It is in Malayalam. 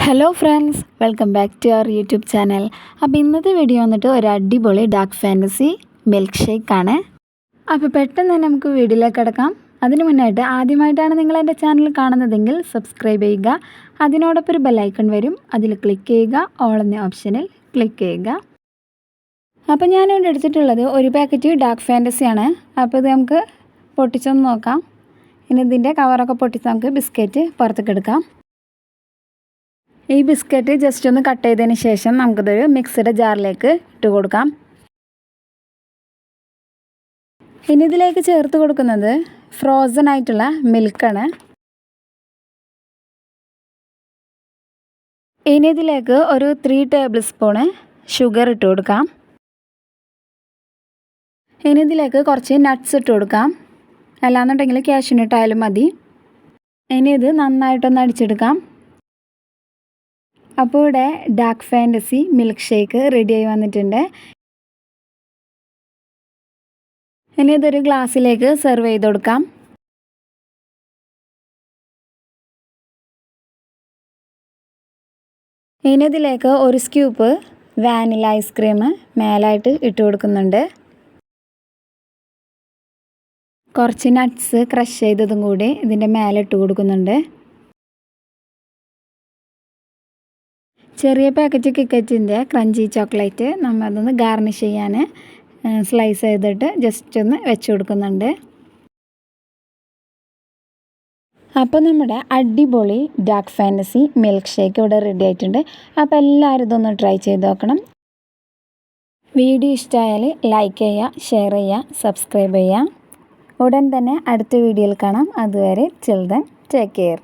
Hello friends, welcome back to our YouTube channel. അപ്പോൾ ഇന്നത്തെ വീഡിയോ വന്നിട്ട് ഒരു അടിപൊളി ഡാർക്ക് ഫാൻറ്റസി മിൽക്ക് ഷേക്ക് ആണ്. അപ്പോൾ പെട്ടെന്ന് തന്നെ നമുക്ക് വീഡിയോയിലേക്ക് കിടക്കാം. അതിന് മുന്നായിട്ട് ആദ്യമായിട്ടാണ് നിങ്ങൾ എൻ്റെ ചാനൽ കാണുന്നതെങ്കിൽ സബ്സ്ക്രൈബ് ചെയ്യുക. അതിനോടൊപ്പം ഒരു ബെല്ലൈക്കൺ വരും, അതിൽ ക്ലിക്ക് ചെയ്യുക. ഓൾ എന്ന ഓപ്ഷനിൽ ക്ലിക്ക് ചെയ്യുക. അപ്പോൾ ഞാനിവിടെ എടുത്തിട്ടുള്ളത് ഒരു പാക്കറ്റ് ഡാർക്ക് ഫാൻറ്റസി ആണ്. അപ്പോൾ ഇത് നമുക്ക് പൊട്ടിച്ചൊന്ന് നോക്കാം. ഇനി ഇതിൻ്റെ കവറൊക്കെ പൊട്ടിച്ച് നമുക്ക് ബിസ്ക്കറ്റ് പുറത്തേക്ക് എടുക്കാം. ഈ ബിസ്ക്കറ്റ് ജസ്റ്റ് ഒന്ന് കട്ട് ചെയ്തതിന് ശേഷം നമുക്കിതൊരു മിക്സിയുടെ ജാറിലേക്ക് ഇട്ട് കൊടുക്കാം. ഇനി ഇതിലേക്ക് ചേർത്ത് കൊടുക്കുന്നത് ഫ്രോസൺ ആയിട്ടുള്ള മിൽക്കാണ്. ഇനി ഇതിലേക്ക് ഒരു 3 ടേബിൾ സ്പൂണ് ഷുഗർ ഇട്ട് കൊടുക്കാം. ഇനി ഇതിലേക്ക് കുറച്ച് നട്ട്സ് ഇട്ട് കൊടുക്കാം. അല്ലാന്നുണ്ടെങ്കിൽ കാഷ്യൂനട്ട് ആയാലും മതി. ഇനി ഇത് നന്നായിട്ടൊന്ന് അടിച്ചെടുക്കാം. അപ്പോൾ ഇവിടെ ഡാർക്ക് ഫാൻറ്റസി മിൽക്ക് ഷേക്ക് റെഡിയായി വന്നിട്ടുണ്ട്. ഇനി ഇതൊരു ഗ്ലാസ്സിലേക്ക് സെർവ് ചെയ്ത് കൊടുക്കാം. ഇനി ഇതിലേക്ക് ഒരു സ്കൂപ്പ് വാനില ഐസ്ക്രീം മേലായിട്ട് ഇട്ട് കൊടുക്കുന്നുണ്ട്. കുറച്ച് നട്ട്സ് ക്രഷ് ചെയ്തതും കൂടി ഇതിൻ്റെ മേലെ ഇട്ട് കൊടുക്കുന്നുണ്ട്. ചെറിയ പാക്കറ്റ് കിക്കറ്റിൻ്റെ ക്രഞ്ചി ചോക്ലേറ്റ് നമ്മൾ അതൊന്ന് ഗാർണിഷ് ചെയ്യാൻ സ്ലൈസ് ചെയ്തിട്ട് ജസ്റ്റ് ഒന്ന് വെച്ച് കൊടുക്കുന്നുണ്ട്. അപ്പോൾ നമ്മുടെ അടിപൊളി ഡാർക്ക് ഫാൻറ്റസി മിൽക്ക് ഷേക്ക് ഇവിടെ റെഡി ആയിട്ടുണ്ട്. അപ്പോൾ എല്ലാവരും ഇതൊന്ന് ട്രൈ ചെയ്ത് നോക്കണം. വീഡിയോ ഇഷ്ടമായാൽ ലൈക്ക് ചെയ്യുക, ഷെയർ ചെയ്യുക, സബ്സ്ക്രൈബ് ചെയ്യുക. ഉടൻ തന്നെ അടുത്ത വീഡിയോയിൽ കാണാം. അതുവരെ ചിൽ ദെൻ ടേക്ക് കെയർ.